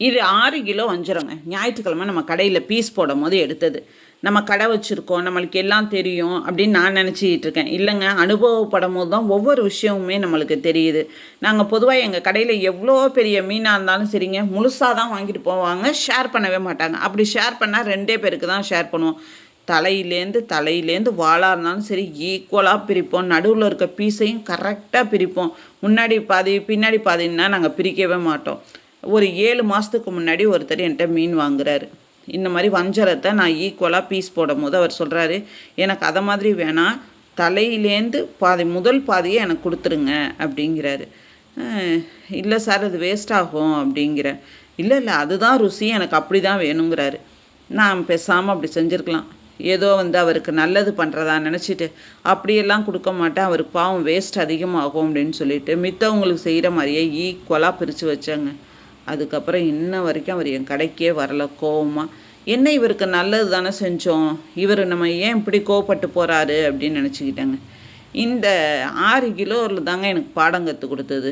இது 6 கிலோ வஞ்சிரங்க. ஞாயிற்றுக்கிழமை நம்ம கடையில் பீஸ் போடும் போது எடுத்தது. நம்ம கடை வச்சுருக்கோம், நம்மளுக்கு எல்லாம் தெரியும் அப்படின்னு நான் நினச்சிக்கிட்டு இருக்கேன். இல்லைங்க, அனுபவப்படும் போது தான் ஒவ்வொரு விஷயமுமே நம்மளுக்கு தெரியுது. நாங்கள் பொதுவாக எங்கள் கடையில் எவ்வளோ பெரிய மீனாக இருந்தாலும் சரிங்க, முழுசாக தான் வாங்கிட்டு போவாங்க, ஷேர் பண்ணவே மாட்டாங்க. அப்படி ஷேர் பண்ணால் 2 பேருக்கு தான் ஷேர் பண்ணுவோம். தலையிலேருந்து வாலாக இருந்தாலும் சரி ஈக்குவலாக பிரிப்போம். நடுவில் இருக்க பீஸையும் கரெக்டாக பிரிப்போம். முன்னாடி பாதி பின்னாடி பாதின்னா நாங்கள் பிரிக்கவே மாட்டோம். ஒரு 7 மாதத்துக்கு முன்னாடி ஒருத்தர் என்கிட்ட மீன் வாங்குறாரு. இந்த மாதிரி வஞ்சரத்தை நான் ஈக்குவலாக பீஸ் போடும் போது அவர் சொல்கிறாரு, எனக்கு அதை மாதிரி வேணாம், தலையிலேருந்து முதல் பாதியை எனக்கு கொடுத்துருங்க அப்படிங்கிறாரு. இல்லை சார் அது வேஸ்ட் ஆகும் அப்படிங்கிறேன். இல்லை அதுதான் ருசி, எனக்கு அப்படி தான் வேணுங்கிறாரு. நான் பேசாமல் அப்படி செஞ்சுருக்கலாம். ஏதோ அவருக்கு நல்லது பண்ணுறதா நினச்சிட்டு அப்படியெல்லாம் கொடுக்க மாட்டேன், அவருக்கு பாவம் வேஸ்ட் அதிகமாகும் அப்படின்னு சொல்லிட்டு மித்தவங்களுக்கு செய்கிற மாதிரியே ஈக்குவலாக பிரித்து வச்சேங்க. அதுக்கப்புறம் இன்ன வரைக்கும் அவர் என் கடைக்கே வரல கோவமாக. என்ன இவருக்கு நல்லது தானே செஞ்சோம், இவர் நம்ம ஏன் இப்படி கோவப்பட்டு போகிறாரு அப்படின்னு நினச்சிக்கிட்டேங்க. இந்த 6 கிலோவில் தாங்க எனக்கு பாடம் கற்றுக் கொடுத்தது.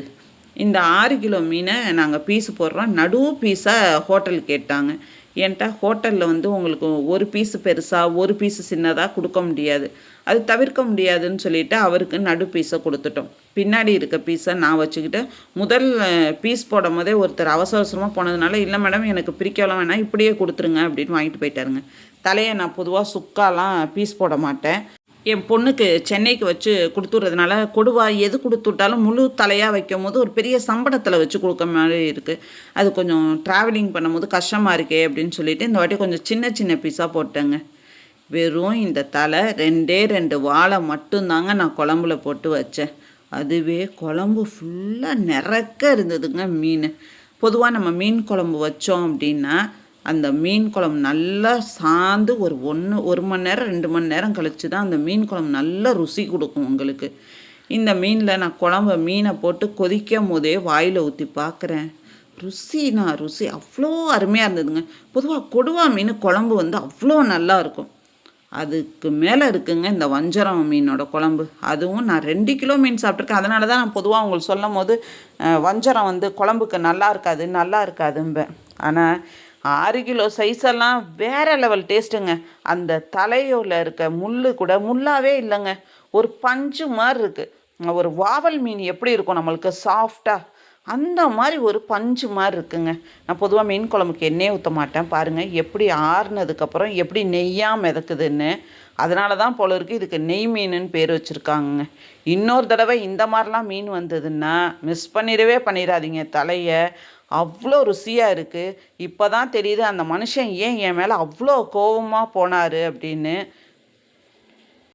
இந்த 6 கிலோ மீனை நாங்கள் பீஸு போடுறோம், நடு பீஸாக ஹோட்டல் கேட்டாங்க. ஏன்ட்டா ஹோட்டலில் உங்களுக்கு ஒரு பீஸு பெருசாக ஒரு பீஸு சின்னதாக கொடுக்க முடியாது, அது தவிர்க்க முடியாதுன்னு சொல்லிவிட்டு அவருக்கு நடு பீஸை கொடுத்துட்டோம். பின்னாடி இருக்க பீஸை நான் வச்சுக்கிட்டு முதல் பீஸ் போடும் போதே ஒருத்தர் அவசரமாக போனதுனால, இல்லை மேடம் எனக்கு பிரிக்கலாம் வேணாம், இப்படியே கொடுத்துருங்க அப்படின்னு வாங்கிட்டு போயிட்டாருங்க. தலையை நான் பொதுவாக சுக்காலாம் பீஸ் போட மாட்டேன். என் பொண்ணுக்கு சென்னைக்கு வச்சு கொடுத்துட்றதுனால கொடுவா எது கொடுத்துட்டாலும் முழு தலையாக வைக்கும் போது ஒரு பெரிய சம்பளத்தில் வச்சு கொடுக்க மாதிரி இருக்குது. அது கொஞ்சம் ட்ராவலிங் பண்ணும்போது கஷ்டமாக இருக்கே அப்படின்னு சொல்லிவிட்டு இந்த வாட்டி கொஞ்சம் சின்ன சின்ன பீஸாக போட்டேங்க. வெறும் இந்த தலை 2 வாழை மட்டும்தாங்க நான் குழம்புல போட்டு வச்சேன். அதுவே குழம்பு ஃபுல்லாக நிறக்க இருந்ததுங்க மீன். பொதுவாக நம்ம மீன் குழம்பு வச்சோம் அப்படின்னா அந்த மீன் குழம்பு நல்லா சாந்து ஒரு மணி நேரம் 2 மணி நேரம் கழித்து தான் அந்த மீன் குழம்பு நல்லா ருசி கொடுக்கும் உங்களுக்கு. இந்த மீனில் நான் மீனை போட்டு கொதிக்கும் போதே வாயில் ஊற்றி பார்க்குறேன். ருசி அவ்வளோ அருமையாக இருந்ததுங்க. பொதுவாக கொடுவா மீன் குழம்பு அவ்வளோ நல்லா இருக்கும். அதுக்கு மேலே இருக்குங்க இந்த வஞ்சரம் மீனோட குழம்பு. அதுவும் நான் 2 கிலோ மீன் சாப்பிட்ருக்கேன். அதனால தான் நான் பொதுவாக உங்களுக்கு சொல்லும் போது வஞ்சரம் குழம்புக்கு நல்லா இருக்காதும்பேன். ஆனால் 6 கிலோ சைஸெல்லாம் வேறு லெவல் டேஸ்ட்டுங்க. அந்த தலையோவில் இருக்க முள் கூட முள்ளாவே இல்லைங்க, ஒரு பஞ்சு மாதிரி இருக்குது. ஒரு வாவல் மீன் எப்படி இருக்கும் நம்மளுக்கு சாஃப்டாக, அந்த மாதிரி ஒரு பஞ்சு மாதிரி இருக்குங்க. நான் பொதுவாக மீன் குழம்புக்கு எண்ணெய் ஊற்ற மாட்டேன். பாருங்கள் எப்படி ஆறுனதுக்கப்புறம் எப்படி நெய்யாக மிதக்குதுன்னு. அதனால தான் போல இருக்குது இதுக்கு நெய் மீனுன்னு பேர் வச்சுருக்காங்க. இன்னொரு தடவை இந்த மாதிரிலாம் மீன் வந்ததுன்னா மிஸ் பண்ணிடாதீங்க தலையை. அவ்வளோ ருசியாக இருக்குது. இப்போ தான் தெரியுது அந்த மனுஷன் ஏன் என் மேலே அவ்வளோ கோபமாக போனார் அப்படின்னு.